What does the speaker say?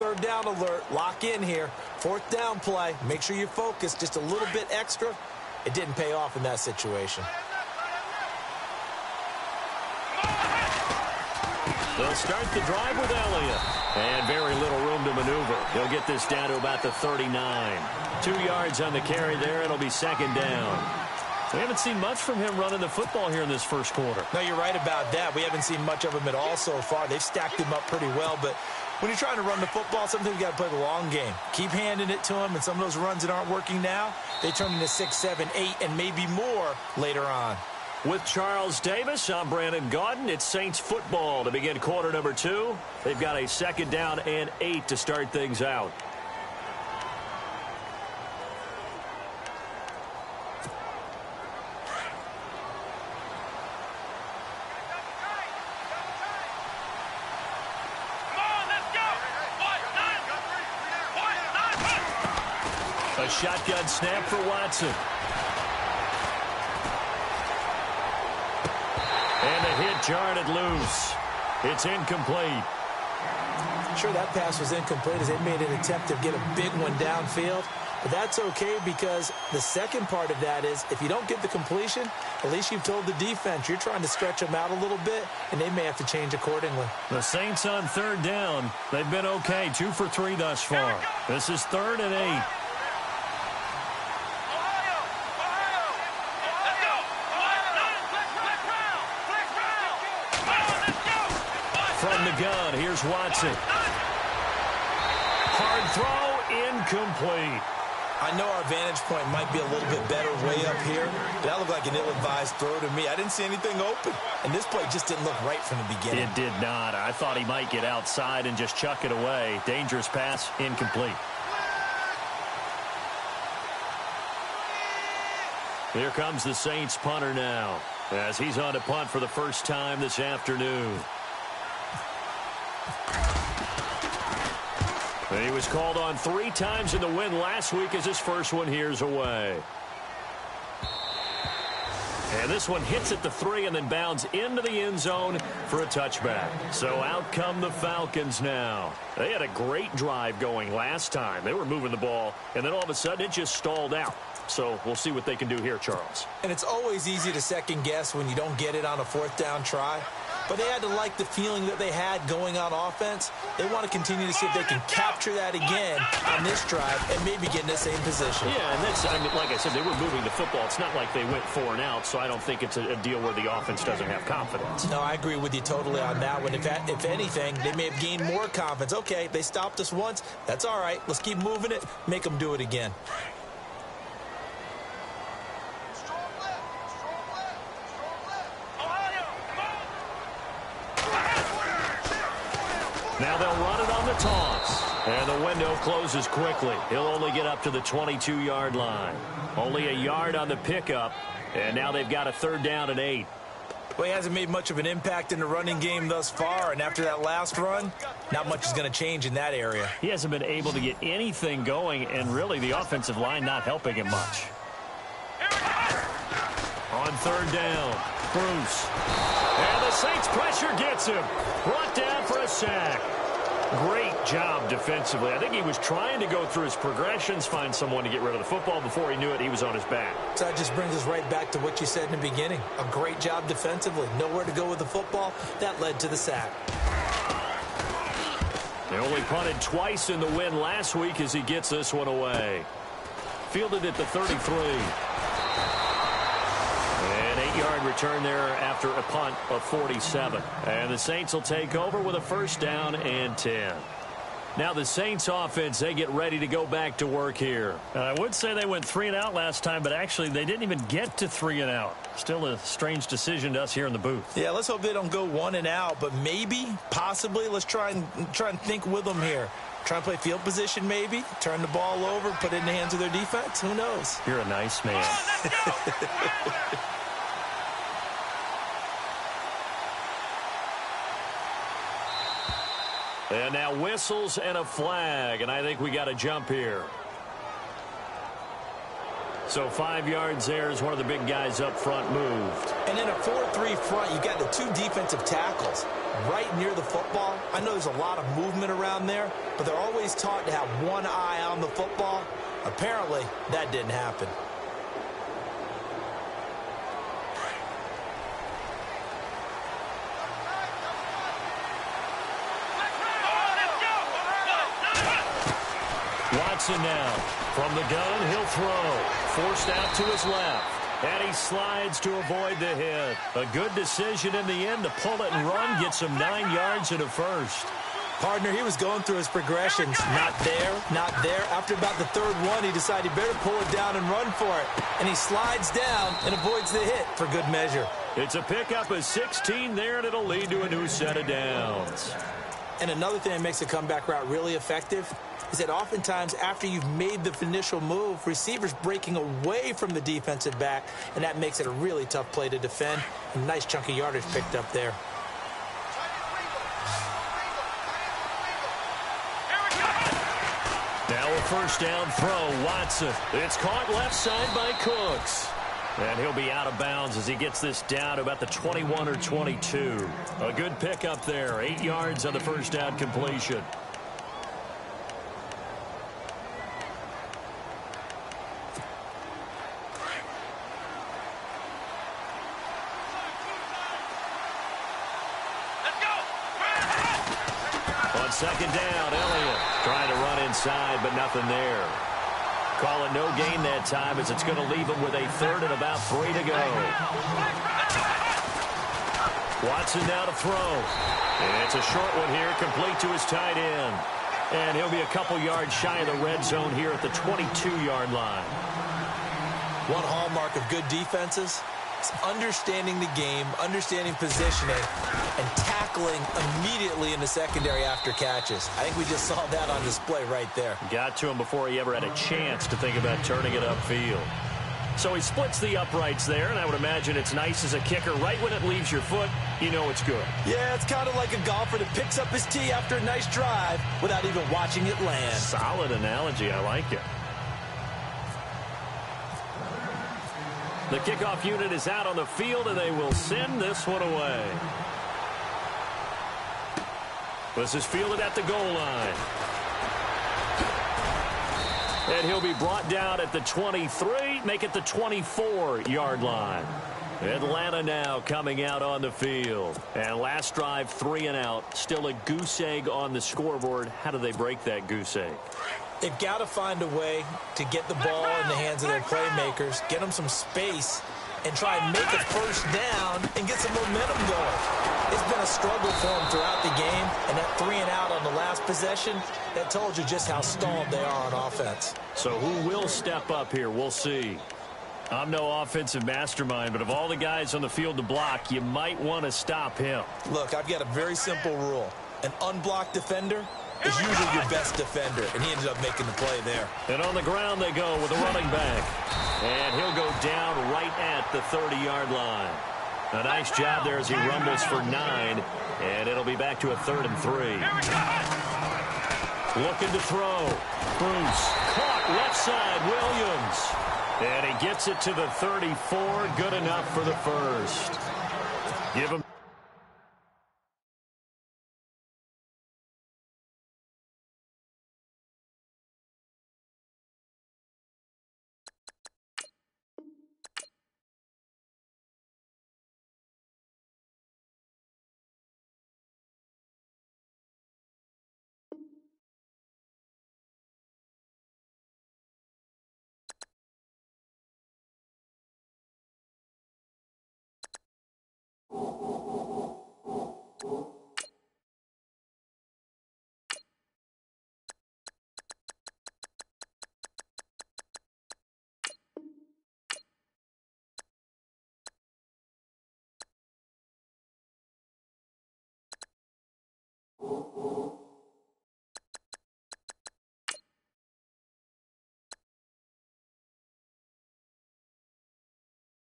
Third down alert. Lock in here. Fourth down play. Make sure you're focused just a little bit extra. It didn't pay off in that situation. They'll start the drive with Elliott. And very little room to maneuver. He'll get this down to about the 39. 2 yards on the carry there. It'll be second down. We haven't seen much from him running the football here in this first quarter. No, you're right about that. We haven't seen much of him at all so far. They've stacked him up pretty well, but when you're trying to run the football, sometimes you got to play the long game. Keep handing it to him, and some of those runs that aren't working now, they turn into 6, 7, 8, and maybe more later on. With Charles Davis, I'm Brandon Gaudin. It's Saints football to begin quarter number 2. They've got a second down and 8 to start things out. A shotgun snap for Watson. And a hit jarred loose. It's incomplete. Sure, that pass was incomplete as they made an attempt to get a big one downfield. But that's okay because the second part of that is if you don't get the completion, at least you've told the defense you're trying to stretch them out a little bit, and they may have to change accordingly. The Saints on third down. They've been okay, 2 for 3 thus far. This is 3rd and 8. From the gun, here's Watson. Hard throw, incomplete. I know our vantage point might be a little bit better way up here, but that looked like an ill-advised throw to me. I didn't see anything open, and this play just didn't look right from the beginning. It did not. I thought he might get outside and just chuck it away. Dangerous pass, incomplete. Here comes the Saints punter now, as he's on to punt for the first time this afternoon. He was called on 3 times in the win last week as his first one here's away. And this one hits at the 3 and then bounds into the end zone for a touchback. So out come the Falcons now. They had a great drive going last time. They were moving the ball, and then all of a sudden it just stalled out. So we'll see what they can do here, Charles. And it's always easy to second guess when you don't get it on a 4th down try. But they had to like the feeling that they had going on offense. They want to continue to see if they can capture that again on this drive and maybe get in the same position. Yeah, and that's, I mean, like I said, they were moving the football. It's not like they went 4 and out, so I don't think it's a deal where the offense doesn't have confidence. No, I agree with you totally on that one. If anything, they may have gained more confidence. Okay, they stopped us once. That's all right. Let's keep moving it. Make them do it again. Now they'll run it on the toss. And the window closes quickly. He'll only get up to the 22-yard line. Only a yard on the pickup. And now they've got a 3rd down and 8. Well, he hasn't made much of an impact in the running game thus far. And after that last run, not much is going to change in that area. He hasn't been able to get anything going. And really, the offensive line not helping him much. On 3rd down, Bruce. And the Saints pressure gets him. Brought down for a sack. Great job defensively. I think he was trying to go through his progressions, find someone to get rid of the football. Before he knew it, he was on his back. So that just brings us right back to what you said in the beginning. A great job defensively. Nowhere to go with the football. That led to the sack. They only punted twice in the win last week as he gets this one away. Fielded at the 33. An 8-yard return there after a punt of 47. And the Saints will take over with a 1st down and 10. Now the Saints offense, they get ready to go back to work here. I would say they went 3 and out last time, but actually they didn't even get to 3 and out. Still a strange decision to us here in the booth. Yeah, let's hope they don't go 1 and out, but maybe, possibly, let's try and think with them here. Try and play field position maybe, turn the ball over, put it in the hands of their defense. Who knows? You're a nice man. And now whistles and a flag, and I think we got to jump here. So 5 yards there as one of the big guys up front moved. And in a 4-3 front, you got the 2 defensive tackles right near the football. I know there's a lot of movement around there, but they're always taught to have one eye on the football. Apparently, that didn't happen. Watson now. From the gun, he'll throw. Forced out to his left. And he slides to avoid the hit. A good decision in the end to pull it and run. Gets him 9 yards and a first. Partner, he was going through his progressions. Not there, not there. After about the 3rd one, he decided he better pull it down and run for it. And he slides down and avoids the hit for good measure. It's a pickup of 16 there, and it'll lead to a new set of downs. And another thing that makes a comeback route really effective is that oftentimes after you've made the initial move, receivers breaking away from the defensive back, and that makes it a really tough play to defend. A nice chunk of yardage picked up there. Now a first down throw, Watson. It's caught left side by Cooks. And he'll be out of bounds as he gets this down to about the 21 or 22. A good pickup there, 8 yards on the first down completion. On second down, Elliott trying to run inside, but nothing there. Call it no gain that time as it's going to leave him with a 3rd and about 3 to go. Watson now to throw. And it's a short one here, complete to his tight end. And he'll be a couple yards shy of the red zone here at the 22-yard line. One hallmark of good defenses is understanding the game, understanding positioning, and tackling immediately in the secondary after catches. I think we just saw that on display right there. Got to him before he ever had a chance to think about turning it upfield. So he splits the uprights there, and I would imagine it's nice as a kicker. Right when it leaves your foot, you know it's good. Yeah, it's kind of like a golfer that picks up his tee after a nice drive without even watching it land. Solid analogy. I like it. The kickoff unit is out on the field, and they will send this one away. This is fielded at the goal line. And he'll be brought down at the 23, make it the 24-yard line. Atlanta now coming out on the field. And last drive, 3 and out. Still a goose egg on the scoreboard. How do they break that goose egg? They've got to find a way to get the ball in the hands of their playmakers, get them some space, and try and make a first down and get some momentum going. It's been a struggle for them throughout the game, and that 3 and out on the last possession, that told you just how stalled they are on offense. So who will step up here? We'll see. I'm no offensive mastermind, but of all the guys on the field to block, you might want to stop him. Look, I've got a very simple rule. An unblocked defender is usually your best defender, and he ended up making the play there. And on the ground they go with a running back. And he'll go down right at the 30-yard line. A nice job there as he rumbles for 9, and it'll be back to a 3rd and 3. Looking to throw. Bruce caught left side, Williams. And he gets it to the 34, good enough for the first. Give him